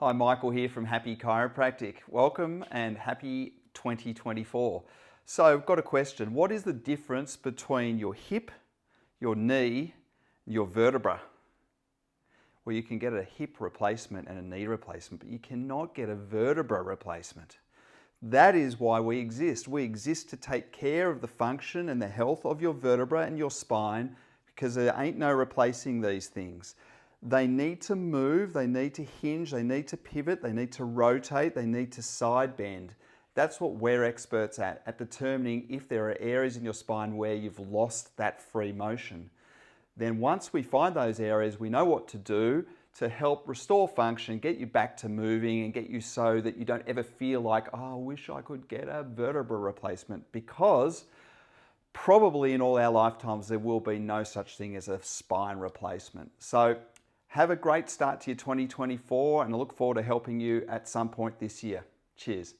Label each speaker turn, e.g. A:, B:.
A: Hi, Michael here from Happy Chiropractic. Welcome and happy 2024. So I've got a question. What is the difference between your hip, your knee, and your vertebra? Well, you can get a hip replacement and a knee replacement, but you cannot get a vertebra replacement. That is why we exist. We exist to take care of the function and the health of your vertebra and your spine, because there ain't no replacing these things. They need to move, they need to hinge, they need to pivot, they need to rotate, they need to side bend. That's what we're experts at determining if there are areas in your spine where you've lost that free motion. Then once we find those areas, we know what to do to help restore function, get you back to moving and get you so that you don't ever feel like, oh, I wish I could get a vertebra replacement, because probably in all our lifetimes there will be no such thing as a spine replacement. So have a great start to your 2024, and I look forward to helping you at some point this year. Cheers.